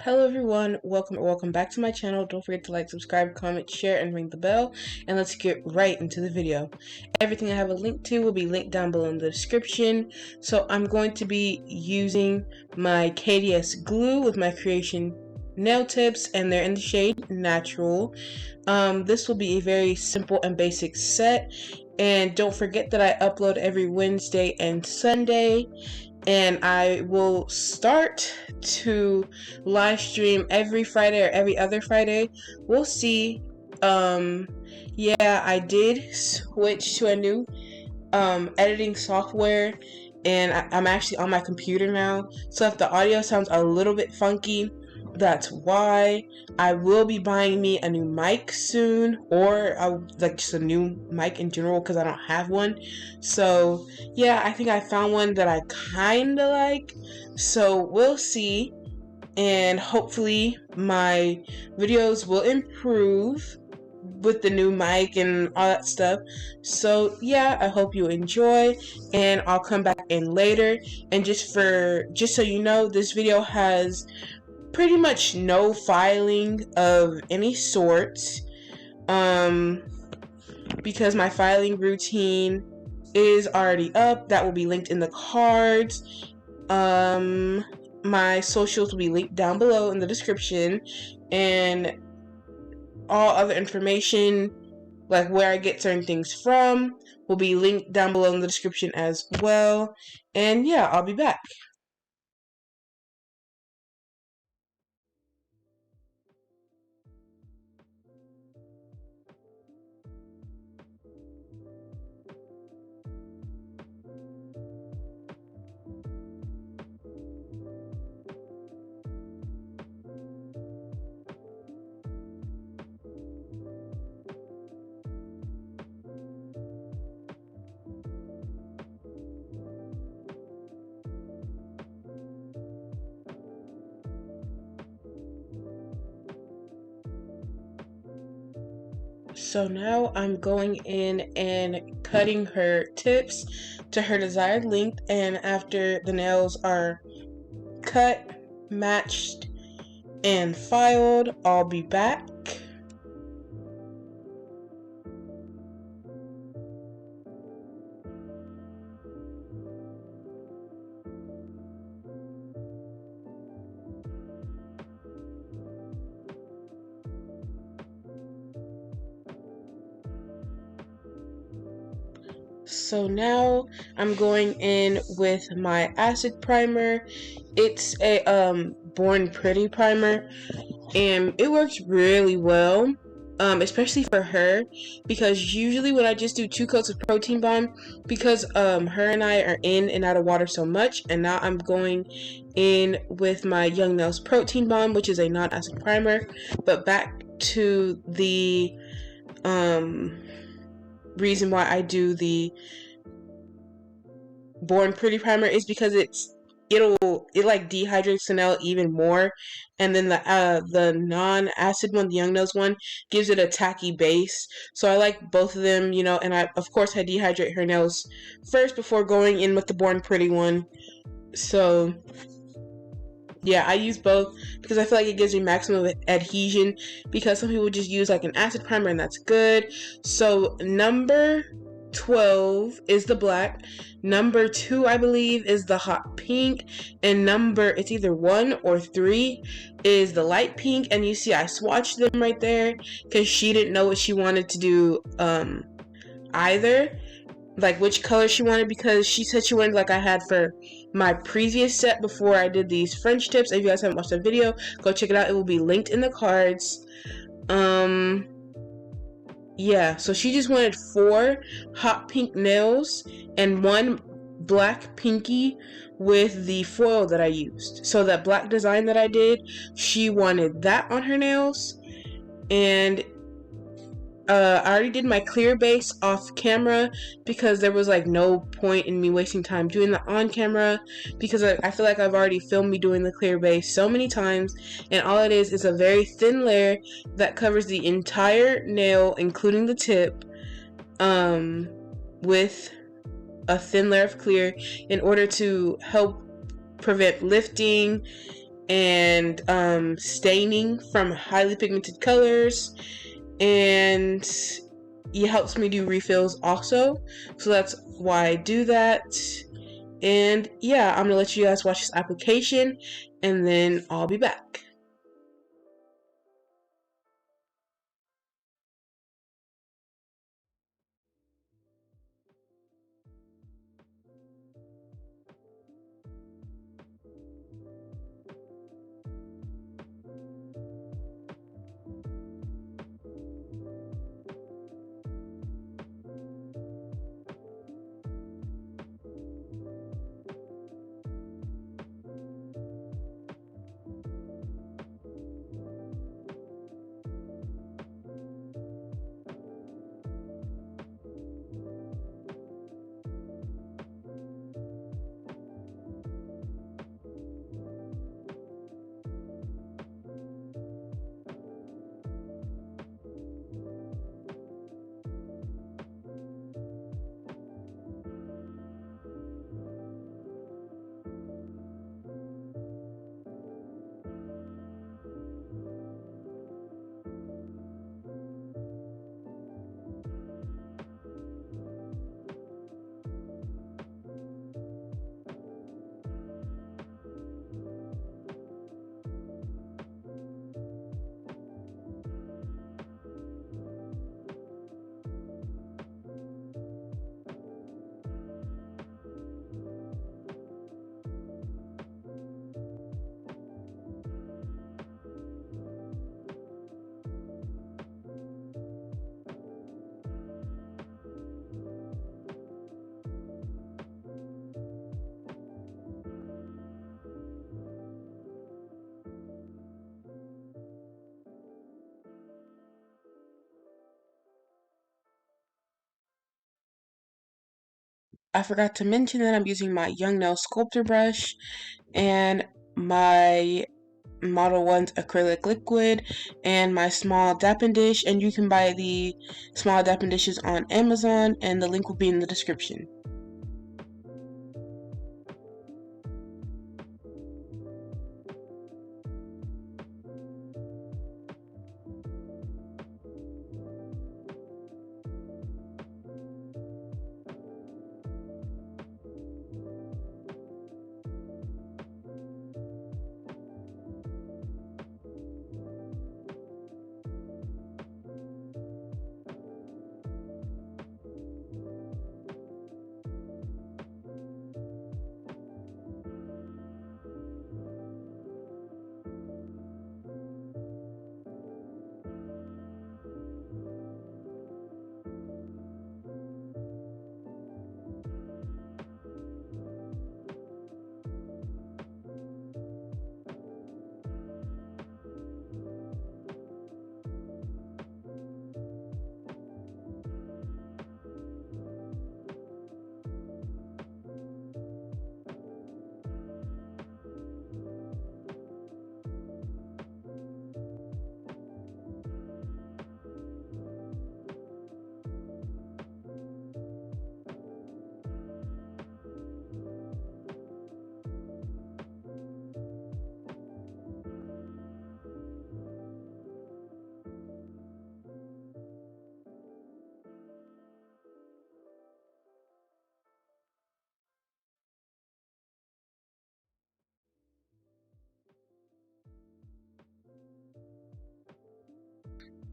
Hello everyone, welcome back to my channel. Don't forget to like, subscribe, comment, share, and ring the bell. And let's get right into the video. Everything I have a link to will be linked down below in the description. So I'm going to be using my KDS glue with my creation nail tips, and they're in the shade Natural. This will be a very simple and basic set. And don't forget that I upload every Wednesday and Sunday. And I will start to live stream every Friday or every other Friday. We'll see. Yeah, I did switch to a new editing software, and I'm actually on my computer now. So if the audio sounds a little bit funky, that's why. I will be buying me a new mic soon, or like just a new mic in general because I don't have one. So yeah, I think I found one that I kind of like. So we'll see, and hopefully my videos will improve with the new mic and all that stuff. So yeah, I hope you enjoy, and I'll come back in later. And just so you know, this video has pretty much no filing of any sorts, because my filing routine is already up. That will be linked in the cards. My socials will be linked down below in the description, and all other information, like where I get certain things from, will be linked down below in the description as well. And yeah, I'll be back. So now I'm going in and cutting her tips to her desired length, and after the nails are cut, matched, and filed, I'll be back. So now I'm going in with my acid primer. It's a Born Pretty primer, and it works really well, especially for her, because usually when I just do 2 coats of protein bomb, because her and I are in and out of water so much, and now I'm going in with my Young Nails protein bomb, which is a non-acid primer. But back to the reason why I do the Born Pretty primer is because it like dehydrates the nail even more, and then the non-acid one, the Young Nails one, gives it a tacky base. So I like both of them, you know. And I dehydrate her nails first before going in with the Born Pretty one. So yeah, I use both because I feel like it gives me maximum adhesion, because some people just use like an acid primer and that's good. So number 12 is the black, number 2 I believe is the hot pink, and it's either 1 or 3 is the light pink. And you see I swatched them right there because she didn't know what she wanted to do either, like which color she wanted, because she said she wanted like I had for my previous set before I did these French tips. If you guys haven't watched that video, go check it out. It will be linked in the cards. Yeah, so she just wanted 4 hot pink nails and 1 black pinky with the foil that I used. So that black design that I did, she wanted that on her nails. And I already did my clear base off camera because there was like no point in me wasting time doing that on camera, because I feel like I've already filmed me doing the clear base so many times, and all it is a very thin layer that covers the entire nail, including the tip, with a thin layer of clear in order to help prevent lifting and staining from highly pigmented colors, and it helps me do refills also, so that's why I do that. And yeah, I'm gonna let you guys watch this application and then I'll be back. I forgot to mention that I'm using my Young Nail Sculptor brush and my Model 1's acrylic liquid and my small dapping dish, and you can buy the small dapping dishes on Amazon, and the link will be in the description.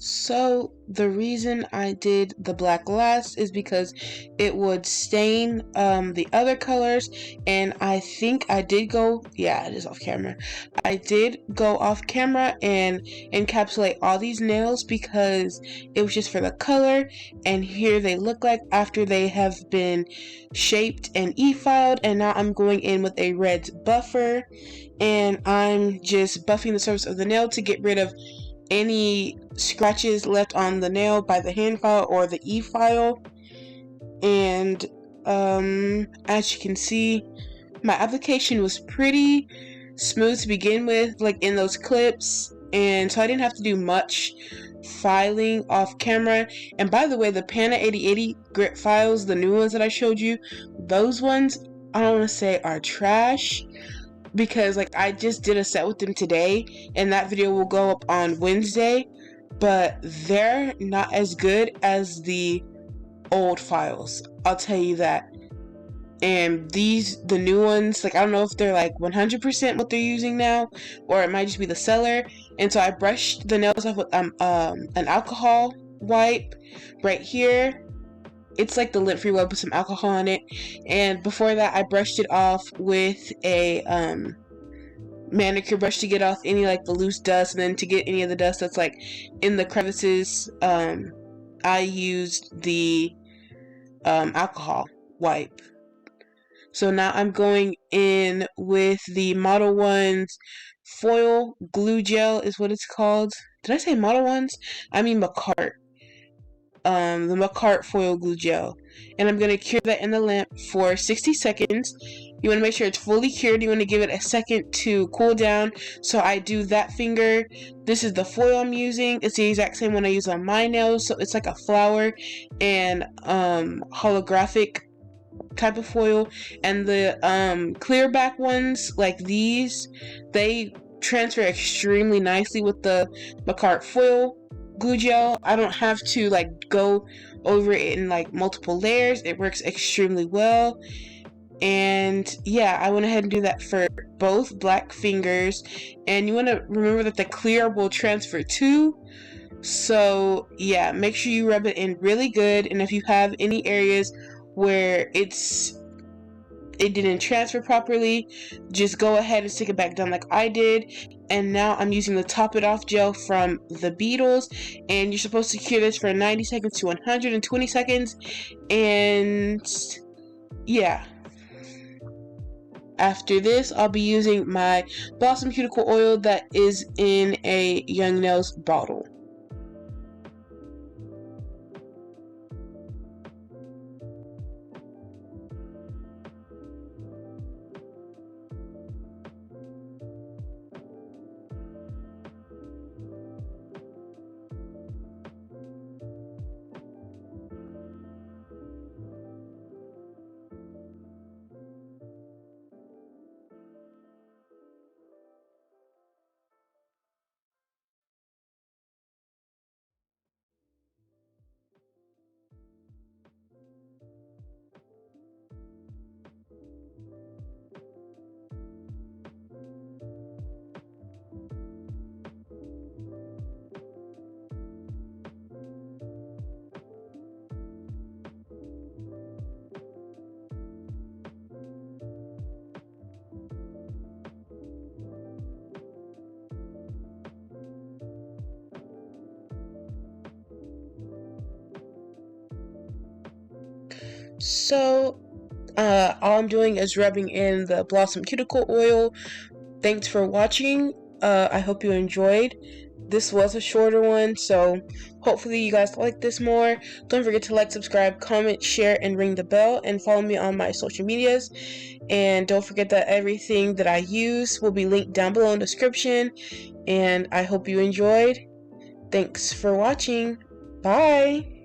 So the reason I did the black last is because it would stain the other colors, and I think I did go, yeah, it is off camera. I did go off camera and encapsulate all these nails because it was just for the color, and here they look like after they have been shaped and e-filed. And now I'm going in with a red buffer, and I'm just buffing the surface of the nail to get rid of any scratches left on the nail by the hand file or the e-file. And as you can see, my application was pretty smooth to begin with, like in those clips, and so I didn't have to do much filing off camera. And by the way, the Pana 8080 grit files, the new ones that I showed you, those ones I don't want to say are trash, because like I just did a set with them today, and that video will go up on Wednesday, but they're not as good as the old files, I'll tell you that. And the new ones, like I don't know if they're like 100% what they're using now, or it might just be the seller. And so I brushed the nails off with an alcohol wipe right here. It's like the lint-free wipe with some alcohol on it. And before that, I brushed it off with a manicure brush to get off any like the loose dust, and then to get any of the dust that's like in the crevices, I used the alcohol wipe. So now I'm going in with the Model 1's foil glue gel is what it's called. Did I say Model 1's? I mean Macart. The Macart foil glue gel. And I'm going to cure that in the lamp for 60 seconds. You want to make sure it's fully cured. You want to give it a second to cool down. So I do that finger. This is the foil I'm using. It's the exact same one I use on my nails. So it's like a flower and holographic type of foil. And the clear back ones like these, they transfer extremely nicely with the Macart foil glue gel. I don't have to like go over it in like multiple layers. It works extremely well. And yeah, I went ahead and do that for both black fingers. And you want to remember that the clear will transfer too. So yeah, make sure you rub it in really good. And if you have any areas where it didn't transfer properly, just go ahead and stick it back down like I did. And now I'm using the Top It Off gel from the Beatles, and you're supposed to cure this for 90 seconds to 120 seconds. And yeah, after this I'll be using my Blossom Cuticle Oil that is in a Young Nails bottle. So all I'm doing is rubbing in the Blossom Cuticle Oil. Thanks for watching. I hope you enjoyed. This was a shorter one, so hopefully you guys like this more. Don't forget to like, subscribe, comment, share, and ring the bell, and follow me on my social medias. And don't forget that everything that I use will be linked down below in the description. And I hope you enjoyed. Thanks for watching. Bye!